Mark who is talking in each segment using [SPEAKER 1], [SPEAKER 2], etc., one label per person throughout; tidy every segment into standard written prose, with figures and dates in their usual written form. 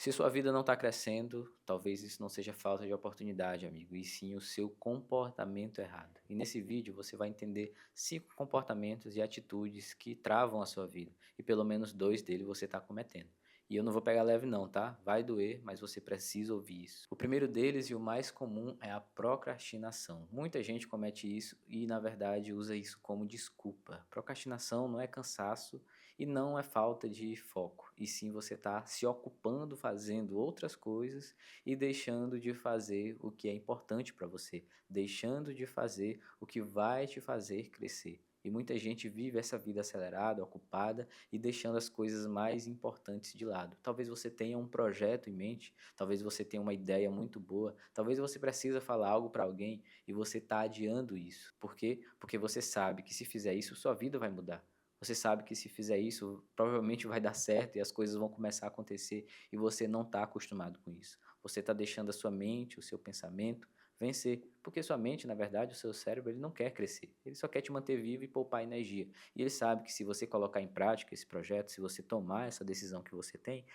[SPEAKER 1] Se sua vida não está crescendo, talvez isso não seja falta de oportunidade, amigo, e sim o seu comportamento errado. E nesse vídeo você vai entender 5 comportamentos e atitudes que travam a sua vida, e pelo menos 2 deles você está cometendo. E eu não vou pegar leve não, tá? Vai doer, mas você precisa ouvir isso. O primeiro deles e o mais comum é a procrastinação. Muita gente comete isso e, na verdade, usa isso como desculpa. Procrastinação não é cansaço e não é falta de foco, e sim você está se ocupando fazendo outras coisas e deixando de fazer o que é importante para você, deixando de fazer o que vai te fazer crescer. E muita gente vive essa vida acelerada, ocupada e deixando as coisas mais importantes de lado. Talvez você tenha um projeto em mente, talvez você tenha uma ideia muito boa, talvez você precisa falar algo para alguém e você está adiando isso. Por quê? Porque você sabe que se fizer isso, sua vida vai mudar. Você sabe que se fizer isso, provavelmente vai dar certo e as coisas vão começar a acontecer e você não está acostumado com isso. Você está deixando a sua mente, o seu pensamento vencer, porque sua mente, na verdade, o seu cérebro, ele não quer crescer, ele só quer te manter vivo e poupar energia. E ele sabe que se você colocar em prática esse projeto, se você tomar essa decisão que você tem,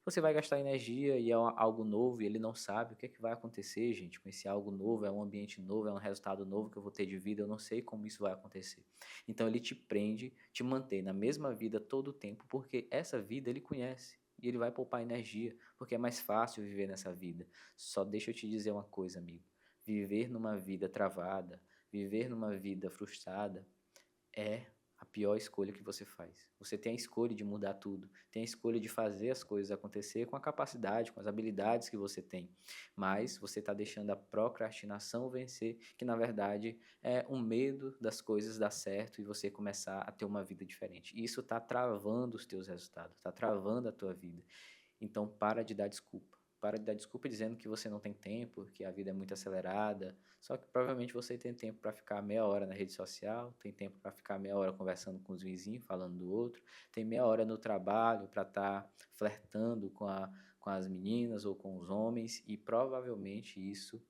[SPEAKER 1] você vai gastar energia e é algo novo e ele não sabe o que é que vai acontecer, gente, com esse algo novo, é um ambiente novo, é um resultado novo que eu vou ter de vida, eu não sei como isso vai acontecer. Então ele te prende, te mantém na mesma vida todo o tempo, porque essa vida ele conhece. E ele vai poupar energia, porque é mais fácil viver nessa vida. Só deixa eu te dizer uma coisa, amigo. Viver numa vida travada, viver numa vida frustrada, é a pior escolha que você faz. Você tem a escolha de mudar tudo, tem a escolha de fazer as coisas acontecer com a capacidade, com as habilidades que você tem. Mas você está deixando a procrastinação vencer, que na verdade é um medo das coisas dar certo e você começar a ter uma vida diferente. E isso está travando os teus resultados, está travando a tua vida. Então para de dar desculpa. Para de dar desculpa dizendo que você não tem tempo, que a vida é muito acelerada. Só que provavelmente você tem tempo para ficar meia hora na rede social, tem tempo para ficar meia hora conversando com os vizinhos, falando do outro, tem meia hora no trabalho para estar flertando com as meninas ou com os homens, e provavelmente isso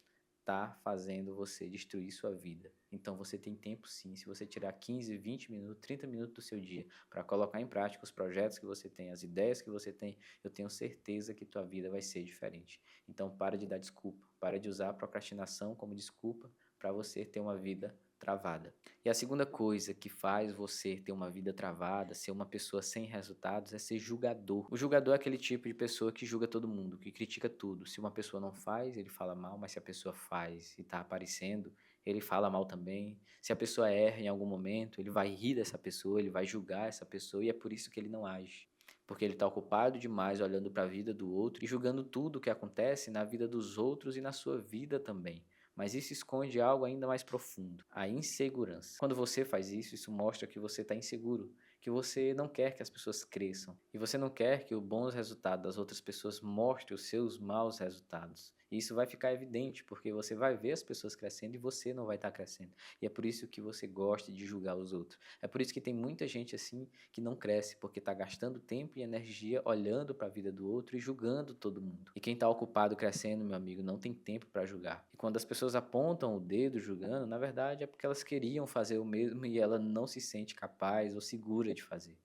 [SPEAKER 1] está fazendo você destruir sua vida. Então você tem tempo sim, se você tirar 15, 20 minutos, 30 minutos do seu dia para colocar em prática os projetos que você tem, as ideias que você tem, eu tenho certeza que tua vida vai ser diferente. Então para de dar desculpa, para de usar a procrastinação como desculpa para você ter uma vida travada. E a segunda coisa que faz você ter uma vida travada, ser uma pessoa sem resultados, é ser julgador. O julgador é aquele tipo de pessoa que julga todo mundo, que critica tudo. Se uma pessoa não faz, ele fala mal, mas se a pessoa faz e está aparecendo, ele fala mal também. Se a pessoa erra em algum momento, ele vai rir dessa pessoa, ele vai julgar essa pessoa e é por isso que ele não age. Porque ele está ocupado demais olhando para a vida do outro e julgando tudo o que acontece na vida dos outros e na sua vida também. Mas isso esconde algo ainda mais profundo, a insegurança. Quando você faz isso, isso mostra que você está inseguro, que você não quer que as pessoas cresçam e você não quer que os bons resultados das outras pessoas mostrem os seus maus resultados. E isso vai ficar evidente, porque você vai ver as pessoas crescendo e você não vai estar crescendo. E é por isso que você gosta de julgar os outros. É por isso que tem muita gente assim que não cresce, porque está gastando tempo e energia olhando para a vida do outro e julgando todo mundo. E quem está ocupado crescendo, meu amigo, não tem tempo para julgar. E quando as pessoas apontam o dedo julgando, na verdade é porque elas queriam fazer o mesmo e ela não se sente capaz ou segura de fazer.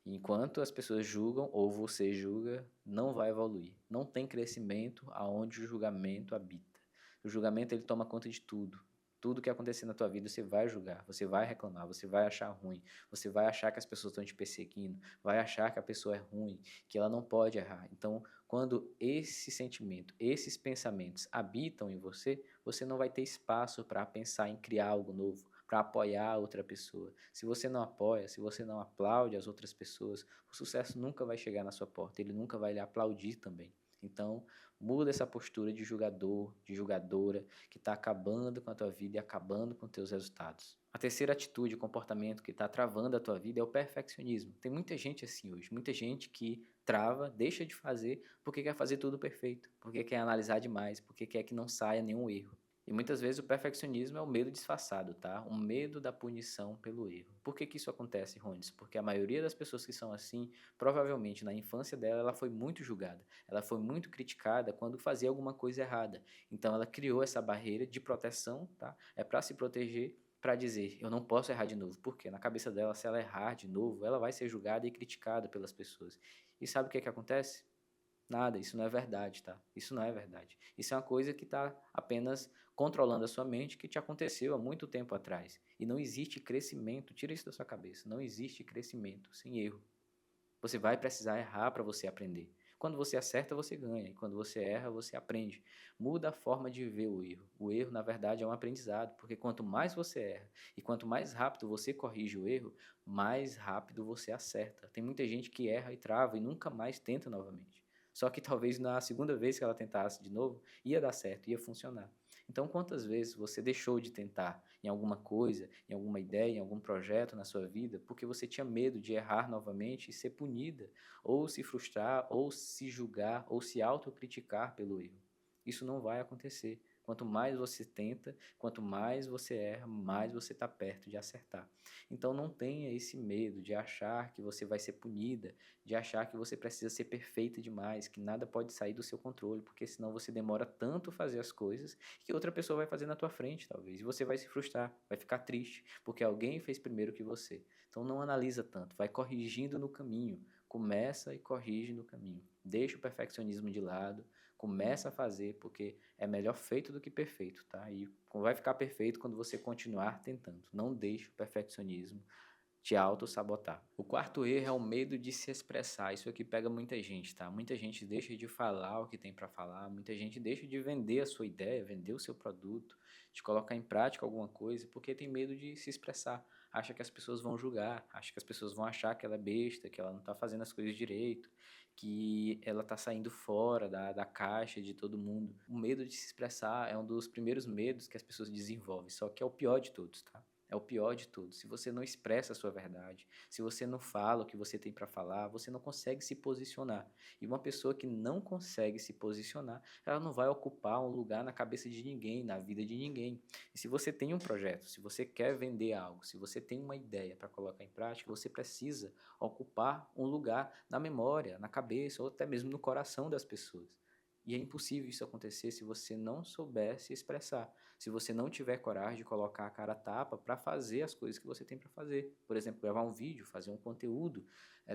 [SPEAKER 1] Enquanto as pessoas julgam ou você julga, não vai evoluir. Não tem crescimento aonde o julgamento habita. O julgamento ele toma conta de tudo. Tudo que acontecer na tua vida você vai julgar, você vai reclamar, você vai achar ruim, você vai achar que as pessoas estão te perseguindo, vai achar que a pessoa é ruim, que ela não pode errar. Então, quando esse sentimento, esses pensamentos habitam em você, você não vai ter espaço para pensar em criar algo novo, para apoiar outra pessoa. Se você não apoia, se você não aplaude as outras pessoas, o sucesso nunca vai chegar na sua porta, ele nunca vai lhe aplaudir também. Então, muda essa postura de julgador, de julgadora, que está acabando com a tua vida e acabando com os teus resultados. A terceira atitude, comportamento que está travando a tua vida é o perfeccionismo. Tem muita gente assim hoje, muita gente que trava, deixa de fazer porque quer fazer tudo perfeito, porque quer analisar demais, porque quer que não saia nenhum erro. E muitas vezes o perfeccionismo é o medo disfarçado, tá? O medo da punição pelo erro. Por que que isso acontece, Rones? Porque a maioria das pessoas que são assim, provavelmente na infância dela, ela foi muito julgada. Ela foi muito criticada quando fazia alguma coisa errada. Então ela criou essa barreira de proteção, tá? É para se proteger, para dizer, eu não posso errar de novo. Porque na cabeça dela, se ela errar de novo, ela vai ser julgada e criticada pelas pessoas. E sabe o que que acontece? Nada, isso não é verdade, tá? Isso não é verdade. Isso é uma coisa que está apenas controlando a sua mente, que te aconteceu há muito tempo atrás. E não existe crescimento, tira isso da sua cabeça, não existe crescimento sem erro. Você vai precisar errar para você aprender. Quando você acerta, você ganha. E quando você erra, você aprende. Muda a forma de ver o erro. O erro, na verdade, é um aprendizado, porque quanto mais você erra e quanto mais rápido você corrige o erro, mais rápido você acerta. Tem muita gente que erra e trava e nunca mais tenta novamente. Só que talvez na segunda vez que ela tentasse de novo, ia dar certo, ia funcionar. Então, quantas vezes você deixou de tentar em alguma coisa, em alguma ideia, em algum projeto na sua vida, porque você tinha medo de errar novamente e ser punida, ou se frustrar, ou se julgar, ou se autocriticar pelo erro? Isso não vai acontecer. Quanto mais você tenta, quanto mais você erra, mais você está perto de acertar. Então não tenha esse medo de achar que você vai ser punida, de achar que você precisa ser perfeita demais, que nada pode sair do seu controle, porque senão você demora tanto fazer as coisas que outra pessoa vai fazer na tua frente, talvez, e você vai se frustrar, vai ficar triste, porque alguém fez primeiro que você. Então não analisa tanto, vai corrigindo no caminho, começa e corrige no caminho. Deixa o perfeccionismo de lado, começa a fazer, porque é melhor feito do que perfeito, tá? E vai ficar perfeito quando você continuar tentando. Não deixe o perfeccionismo te auto-sabotar. O quarto erro é o medo de se expressar. Isso aqui pega muita gente, tá? Muita gente deixa de falar o que tem para falar, muita gente deixa de vender a sua ideia, vender o seu produto, de colocar em prática alguma coisa, porque tem medo de se expressar. Acha que as pessoas vão julgar, acha que as pessoas vão achar que ela é besta, que ela não está fazendo as coisas direito, que ela está saindo fora da caixa de todo mundo. O medo de se expressar é um dos primeiros medos que as pessoas desenvolvem, só que é o pior de todos, tá? É o pior de tudo. Se você não expressa a sua verdade, se você não fala o que você tem para falar, você não consegue se posicionar. E uma pessoa que não consegue se posicionar, ela não vai ocupar um lugar na cabeça de ninguém, na vida de ninguém. E se você tem um projeto, se você quer vender algo, se você tem uma ideia para colocar em prática, você precisa ocupar um lugar na memória, na cabeça ou até mesmo no coração das pessoas. E é impossível isso acontecer se você não souber se expressar, se você não tiver coragem de colocar a cara a tapa para fazer as coisas que você tem para fazer. Por exemplo, gravar um vídeo, fazer um conteúdo,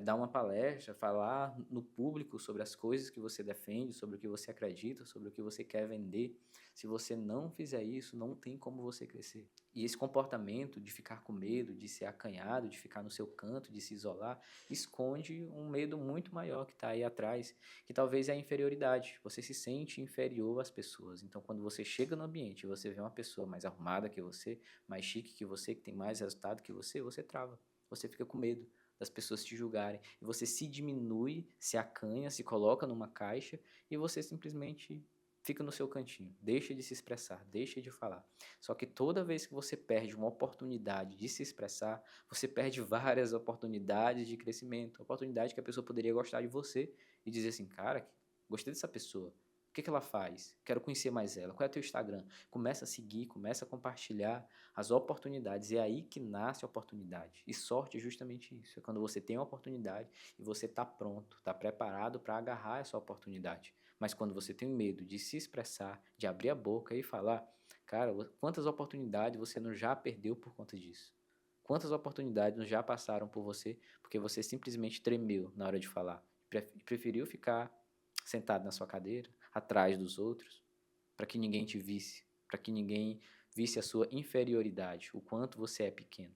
[SPEAKER 1] dar uma palestra, falar no público sobre as coisas que você defende, sobre o que você acredita, sobre o que você quer vender. Se você não fizer isso, não tem como você crescer. E esse comportamento de ficar com medo, de ser acanhado, de ficar no seu canto, de se isolar, esconde um medo muito maior que está aí atrás, que talvez é a inferioridade. Você se sente inferior às pessoas. Então, quando você chega no ambiente e você vê uma pessoa mais arrumada que você, mais chique que você, que tem mais resultado que você trava. Você fica com medo das pessoas te julgarem. E você se diminui, se acanha, se coloca numa caixa e você simplesmente fica no seu cantinho. Deixa de se expressar, deixa de falar. Só que toda vez que você perde uma oportunidade de se expressar, você perde várias oportunidades de crescimento. Oportunidade que a pessoa poderia gostar de você e dizer assim, cara, gostei dessa pessoa. O que ela faz? Quero conhecer mais ela. Qual é o teu Instagram? Começa a seguir, começa a compartilhar as oportunidades. É aí que nasce a oportunidade. E sorte é justamente isso. É quando você tem uma oportunidade e você está pronto, está preparado para agarrar essa oportunidade. Mas quando você tem medo de se expressar, de abrir a boca e falar, cara, quantas oportunidades você não já perdeu por conta disso? Quantas oportunidades não já passaram por você porque você simplesmente tremeu na hora de falar? Preferiu ficar sentado na sua cadeira, atrás dos outros, para que ninguém te visse, para que ninguém visse a sua inferioridade, o quanto você é pequeno.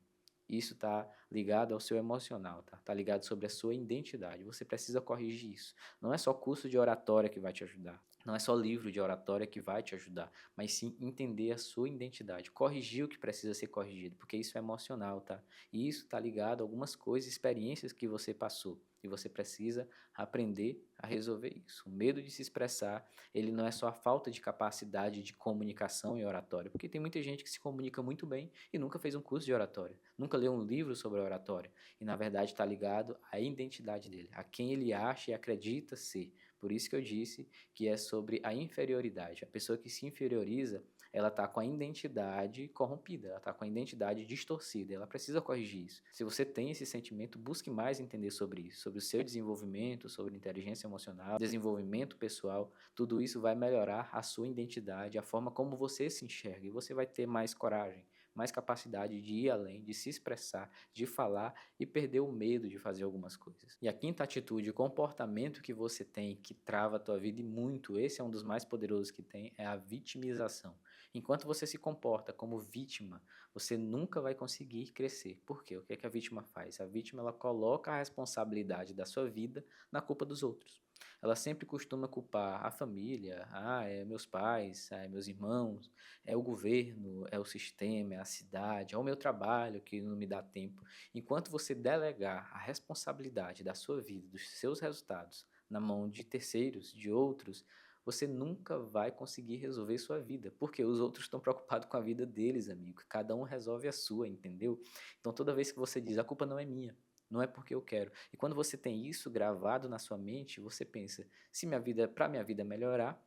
[SPEAKER 1] Isso está ligado ao seu emocional, tá? Está ligado sobre a sua identidade. Você precisa corrigir isso. Não é só curso de oratória que vai te ajudar. Não é só livro de oratória que vai te ajudar, mas sim entender a sua identidade, corrigir o que precisa ser corrigido, porque isso é emocional, tá? E isso está ligado a algumas coisas, experiências que você passou. E você precisa aprender a resolver isso. O medo de se expressar, ele não é só a falta de capacidade de comunicação e oratória, porque tem muita gente que se comunica muito bem e nunca fez um curso de oratória, nunca leu um livro sobre oratória, e na verdade está ligado à identidade dele, a quem ele acha e acredita ser. Por isso que eu disse que é sobre a inferioridade. A pessoa que se inferioriza, ela está com a identidade corrompida, ela está com a identidade distorcida, ela precisa corrigir isso. Se você tem esse sentimento, busque mais entender sobre isso, sobre o seu desenvolvimento, sobre inteligência emocional, desenvolvimento pessoal, tudo isso vai melhorar a sua identidade, a forma como você se enxerga, e você vai ter mais coragem, mais capacidade de ir além, de se expressar, de falar e perder o medo de fazer algumas coisas. E a quinta atitude, o comportamento que você tem que trava a tua vida e muito, esse é um dos mais poderosos que tem, é a vitimização. Enquanto você se comporta como vítima, você nunca vai conseguir crescer. Por quê? O que é que a vítima faz? A vítima ela coloca a responsabilidade da sua vida na culpa dos outros. Ela sempre costuma culpar a família, é meus pais, é meus irmãos, é o governo, é o sistema, é a cidade, é o meu trabalho que não me dá tempo. Enquanto você delegar a responsabilidade da sua vida, dos seus resultados, na mão de terceiros, de outros, você nunca vai conseguir resolver sua vida, porque os outros estão preocupados com a vida deles, amigo. Cada um resolve a sua, entendeu? Então toda vez que você diz, a culpa não é minha, não é porque eu quero. E quando você tem isso gravado na sua mente, você pensa, se para minha vida melhorar,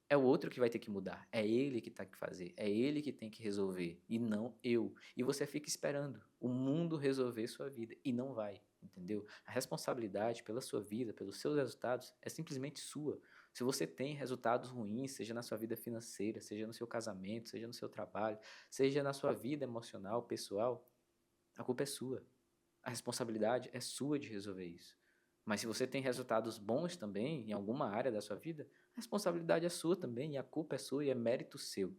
[SPEAKER 1] é o outro que vai ter que mudar, é ele que tem que fazer, é ele que tem que resolver, e não eu. E você fica esperando o mundo resolver sua vida, e não vai, entendeu? A responsabilidade pela sua vida, pelos seus resultados, é simplesmente sua. Se você tem resultados ruins, seja na sua vida financeira, seja no seu casamento, seja no seu trabalho, seja na sua vida emocional, pessoal, a culpa é sua. A responsabilidade é sua de resolver isso. Mas se você tem resultados bons também em alguma área da sua vida, a responsabilidade é sua também e a culpa é sua e é mérito seu.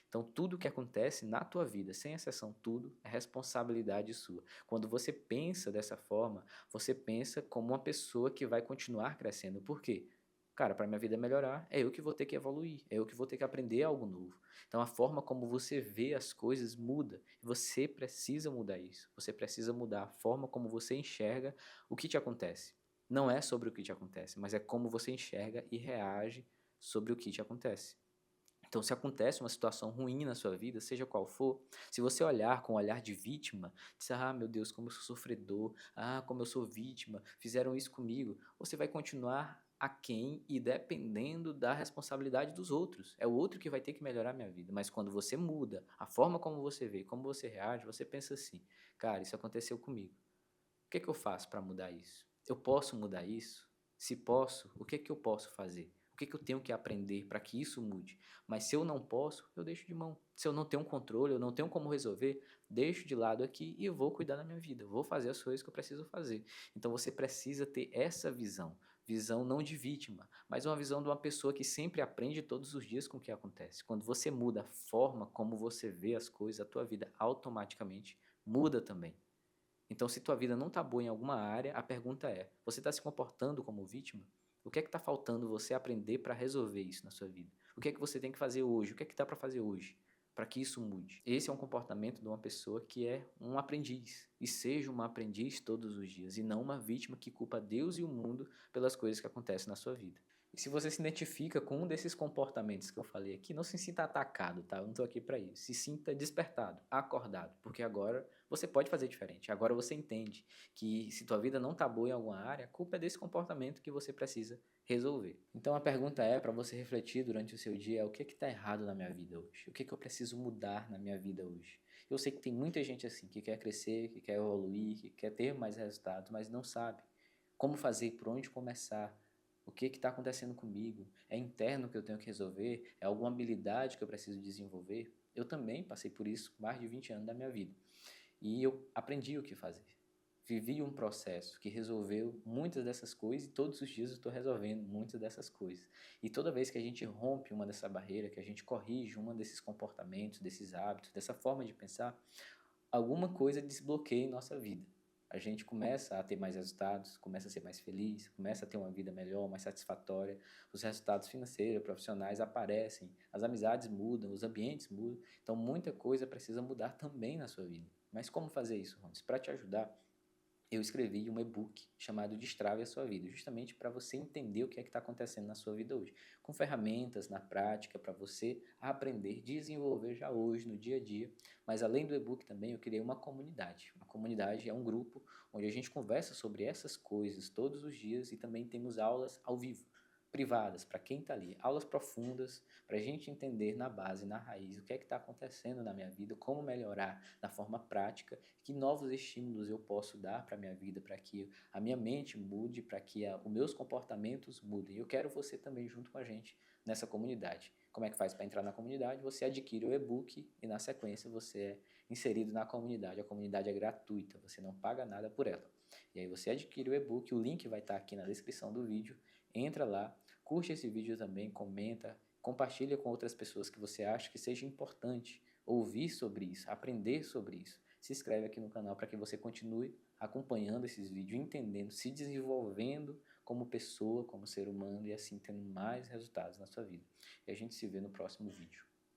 [SPEAKER 1] Então, tudo que acontece na tua vida, sem exceção, tudo é responsabilidade sua. Quando você pensa dessa forma, você pensa como uma pessoa que vai continuar crescendo. Por quê? Cara, para minha vida melhorar, é eu que vou ter que evoluir, é eu que vou ter que aprender algo novo. Então, a forma como você vê as coisas muda. E você precisa mudar isso. Você precisa mudar a forma como você enxerga o que te acontece. Não é sobre o que te acontece, mas é como você enxerga e reage sobre o que te acontece. Então, se acontece uma situação ruim na sua vida, seja qual for, se você olhar com um olhar de vítima, dizer, meu Deus, como eu sou sofredor, como eu sou vítima, fizeram isso comigo, você vai continuar aquém e dependendo da responsabilidade dos outros. É o outro que vai ter que melhorar a minha vida. Mas quando você muda a forma como você vê, como você reage, você pensa assim, cara, isso aconteceu comigo. O que é que eu faço para mudar isso? Eu posso mudar isso? Se posso, o que é que eu posso fazer? O que é que eu tenho que aprender para que isso mude? Mas se eu não posso, eu deixo de mão. Se eu não tenho controle, eu não tenho como resolver, deixo de lado aqui e eu vou cuidar da minha vida. Eu vou fazer as coisas que eu preciso fazer. Então você precisa ter essa visão. Visão não de vítima, mas uma visão de uma pessoa que sempre aprende todos os dias com o que acontece. Quando você muda a forma como você vê as coisas, a tua vida automaticamente muda também. Então, se tua vida não está boa em alguma área, a pergunta é: você está se comportando como vítima? O que é que está faltando você aprender para resolver isso na sua vida? O que é que você tem que fazer hoje? O que é que dá para fazer hoje para que isso mude? Esse é um comportamento de uma pessoa que é um aprendiz. E seja uma aprendiz todos os dias, e não uma vítima que culpa Deus e o mundo pelas coisas que acontecem na sua vida. E se você se identifica com um desses comportamentos que eu falei aqui, não se sinta atacado, tá? Eu não estou aqui para isso. Se sinta despertado, acordado, porque agora você pode fazer diferente. Agora você entende que se tua vida não tá boa em alguma área, a culpa é desse comportamento que você precisa resolver. Então a pergunta é para você refletir durante o seu dia, o que está errado na minha vida hoje? O que eu preciso mudar na minha vida hoje? Eu sei que tem muita gente assim que quer crescer, que quer evoluir, que quer ter mais resultados, mas não sabe como fazer, por onde começar. O que está acontecendo comigo? É interno que eu tenho que resolver? É alguma habilidade que eu preciso desenvolver? Eu também passei por isso mais de 20 anos da minha vida. E eu aprendi o que fazer. Vivi um processo que resolveu muitas dessas coisas e todos os dias eu estou resolvendo muitas dessas coisas. E toda vez que a gente rompe uma dessa barreira, que a gente corrige uma desses comportamentos, desses hábitos, dessa forma de pensar, alguma coisa desbloqueia em nossa vida. A gente começa a ter mais resultados, começa a ser mais feliz, começa a ter uma vida melhor, mais satisfatória, os resultados financeiros, profissionais aparecem, as amizades mudam, os ambientes mudam, então muita coisa precisa mudar também na sua vida. Mas como fazer isso, Rondes? Para te ajudar, eu escrevi um e-book chamado Destrave a Sua Vida, justamente para você entender o que é que está acontecendo na sua vida hoje, com ferramentas na prática para você aprender, desenvolver já hoje, no dia a dia. Mas além do e-book também eu criei uma comunidade. Uma comunidade é um grupo onde a gente conversa sobre essas coisas todos os dias e também temos aulas ao vivo. privadas, para quem está ali, aulas profundas, para a gente entender na base, na raiz, o que é que está acontecendo na minha vida, como melhorar na forma prática, que novos estímulos eu posso dar para a minha vida, para que a minha mente mude, para que os meus comportamentos mudem. Eu quero você também junto com a gente nessa comunidade. Como é que faz para entrar na comunidade? Você adquire o e-book e na sequência você é inserido na comunidade. A comunidade é gratuita, você não paga nada por ela. E aí você adquire o e-book, o link vai estar aqui na descrição do vídeo, entra lá, curte esse vídeo também, comenta, compartilha com outras pessoas que você acha que seja importante ouvir sobre isso, aprender sobre isso. Se inscreve aqui no canal para que você continue acompanhando esses vídeos, entendendo, se desenvolvendo como pessoa, como ser humano e assim tendo mais resultados na sua vida. E a gente se vê no próximo vídeo.